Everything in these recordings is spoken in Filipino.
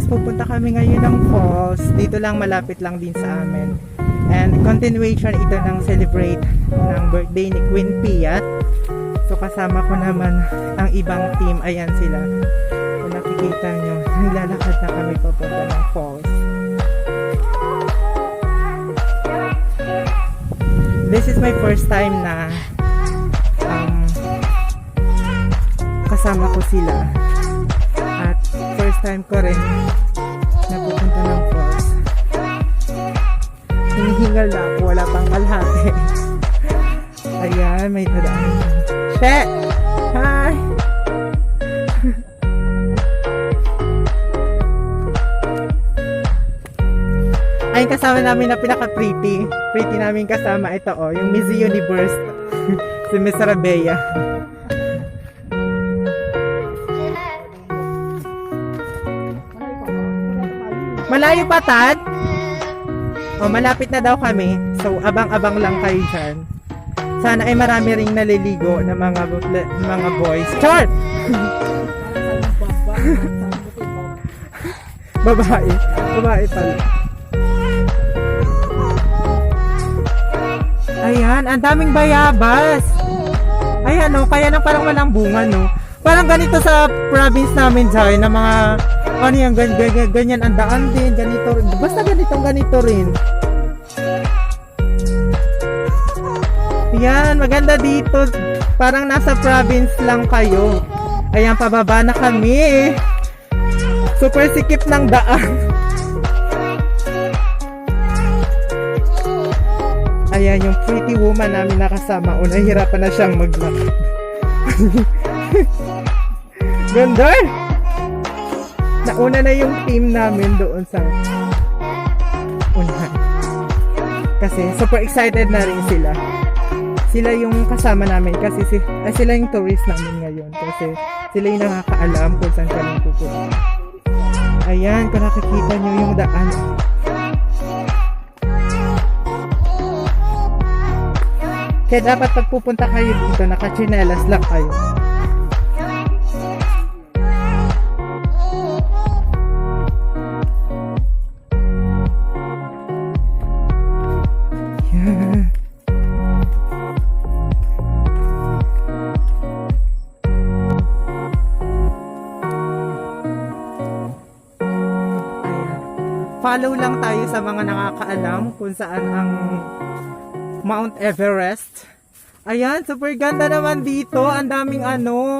pupunta kami ngayon ng falls. Dito lang, malapit lang din sa amin. And continuation ito ng celebrate ng birthday ni Queen Pia. So kasama ko naman ang ibang team. Ayan sila. Kung nakikita nyo, naglalakad na kami papunta ng falls. This is my first time na kasama ko sila. At first time ko rin na pupunta ng falls. Hinihingal na ako, wala pang kalahati. Ayan, may dadaan. She! Hi! Ay, kasama namin na pinaka-pretty. Pretty namin kasama. Ito yung Miss Universe. Si Miss Rabea. Malayo pa, Tad? Malapit na daw kami. So, abang-abang lang kayo dyan. Sana ay marami ring naliligo ng mga boys. Char! Babae. Babae pala. Ayan, ang daming bayabas. Ayan, kaya lang parang walang bunga, no? Parang ganito sa province namin, Jai, na mga, ano yan, ganyan ang daan din, ganito rin. Basta ganito rin. Ayan, maganda dito. Parang nasa province lang kayo. Ayan, pababa na kami. Super sikip ng daan. Ayan, yung pretty woman namin nakasama. Nahihirapan na siyang maglakad. Ganda! Nauna na yung team namin doon sa unahan. Kasi super excited na rin sila. Sila yung kasama namin kasi sila yung tourist namin ngayon. Kasi sila yung nakakaalam kung saan kami pupunta. Ayan, kung nakikita nyo yung daan. Kaya dapat pag pupunta kayo dito, nakachinelas lang kayo. Yeah. Follow lang tayo sa mga nakakaalam kung saan ang Mount Everest. Ayan, super ganda naman dito. Ang daming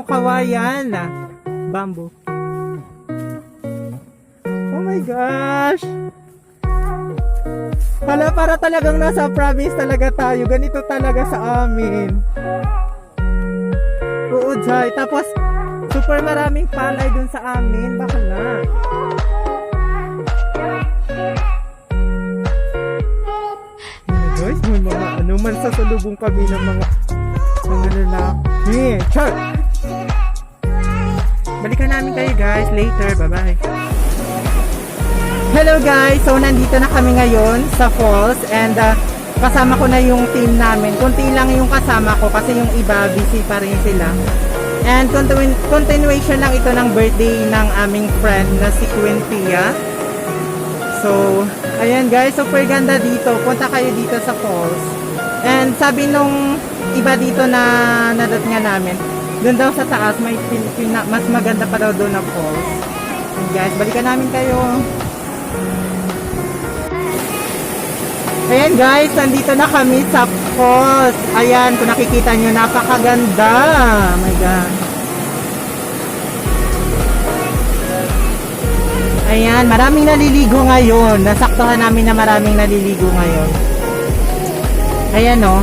kawayan. Bamboo. Oh my gosh. Hala, para talagang nasa province talaga tayo. Ganito talaga sa amin. Oo, Jai. Tapos, super maraming palay dun sa amin. Bakla. Guys, may mga man sasalubong kami ng mga lalaki. Char! Balikan namin kayo guys later. Bye-bye. Hello guys! So, nandito na kami ngayon sa falls and kasama ko na yung team namin. Kunti lang yung kasama ko kasi yung iba busy pa rin sila. And continuation lang ito ng birthday ng aming friend na si Queen Pia. So, ayan guys, super ganda dito. Punta kayo dito sa falls. And sabi nung iba dito na nadating namin, doon daw sa taas, may mas maganda pa daw doon na falls. And guys, balikan namin kayo. Ayan guys, nandito na kami sa falls. Ayan, kung nakikita nyo, napakaganda. Oh my God. Ayan, maraming naliligo ngayon. Nasaktuhan namin na maraming naliligo ngayon. Ayan o.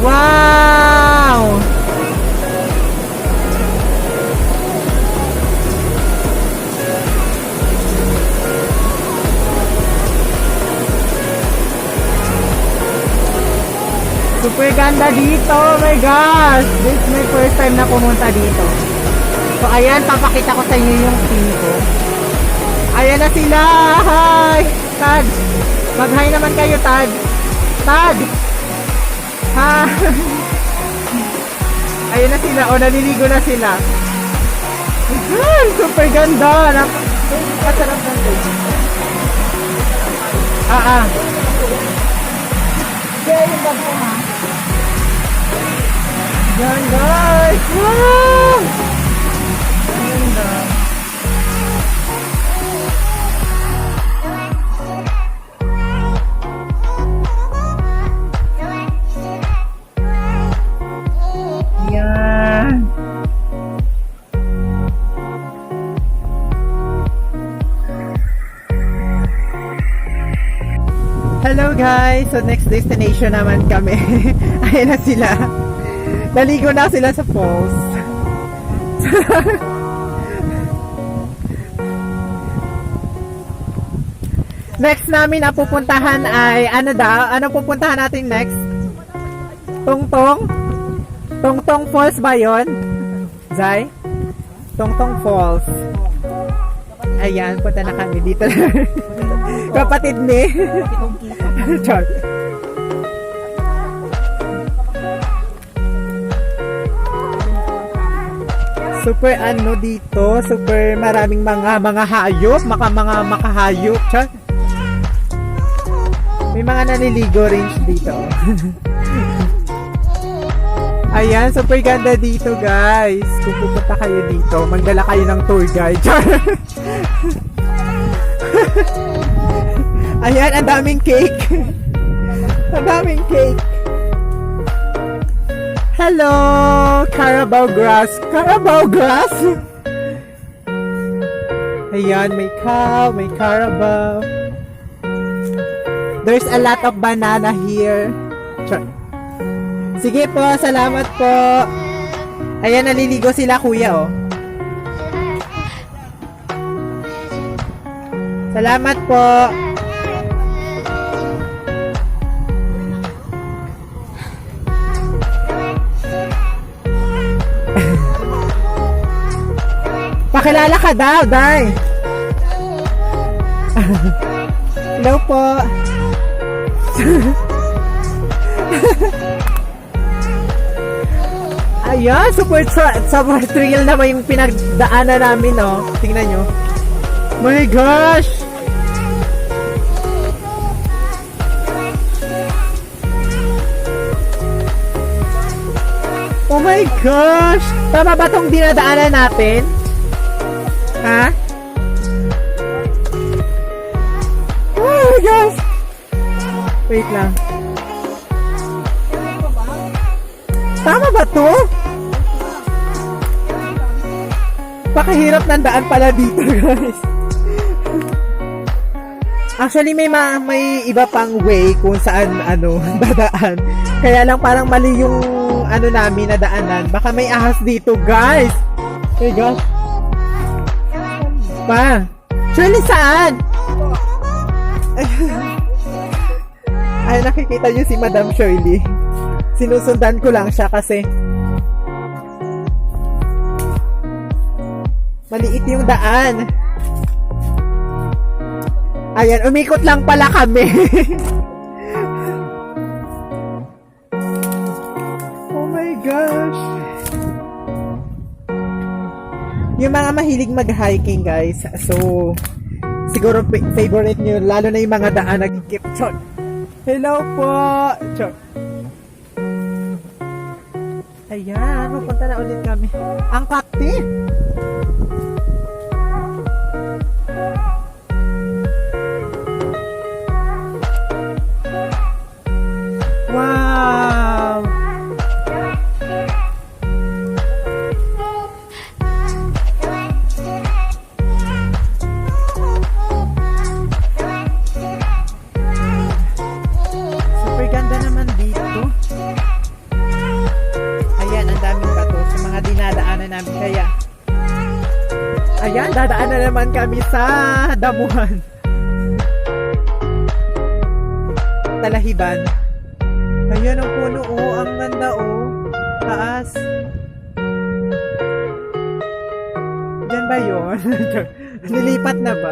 Wow! Super ganda dito. Oh my gosh! This is my first time na pumunta dito. So, ayan, papakita ko sa inyo yung team ko. Ayan na sila! Hi! Tad! Mag-hi naman kayo, Tad! Tad! Ha! Ayan na sila. O, naliligo na sila. Ay, super ganda. Napakasarap ng tubig. Kaya yung bag mo, ha? Yan, guys. Wow! Ganda. Yan. Hello guys! So next destination naman kami. Ayan na sila. Naligo na sila sa falls. Next namin na pupuntahan ay ano daw? Ano pupuntahan natin next? Tungtong? Tungtong Falls ba yun? Zay? Tungtong Falls. Ayan, punta na kami dito. Kapatid ni. Char. Super ano dito, super maraming mga hayop, mga makahayop. Char. May mga naliligo range dito. Ayan, super ganda dito guys. Kung pupunta kayo dito, magdala kayo ng tour guide. Char. Ayan, ang daming cake. Ang daming cake. Hello, Carabao grass. Carabao grass? Ayan, may cow, may carabao. There's a lot of banana here. Sige po, salamat po. Ayan, naliligo sila kuya, oh. Salamat po. Pakilala ka daw, Day. Hello po. Ayan, super thrill naman yung pinagdaanan namin, no? Tingnan nyo. My gosh! Oh my gosh! Tama ba itong dinadaanan natin? Ha? Oh my gosh! Wait lang. Tama ba to? Pakahirap ng daan pala dito, guys. Actually, may iba pang way kung saan dadaan. Kaya lang parang mali yung namin na daanan. Baka may ahas dito, guys. Oh my gosh. Pa, Shirley, saan? Ay, nakikita niyo si Madam Shirley. Sinusundan ko lang siya kasi maliit yung daan. Ayan, umikot lang pala kami. Oh my gosh. Yung mga mahilig mag-hiking, guys. So, siguro favorite nyo, lalo na yung mga daan nag-keep. Hello po. Ayan, mapunta na ulit kami. Ang kakti! Wow! Super ganda naman dito. Ayan, ang daming bato sa mga dinadaanan namin. Kaya, ayan, dadaan na naman kami sa damuhan. Talahiban. Ayan ang puno, oh. Ang ganda, oh. Taas. Diyan ba yun? Nilipat na ba?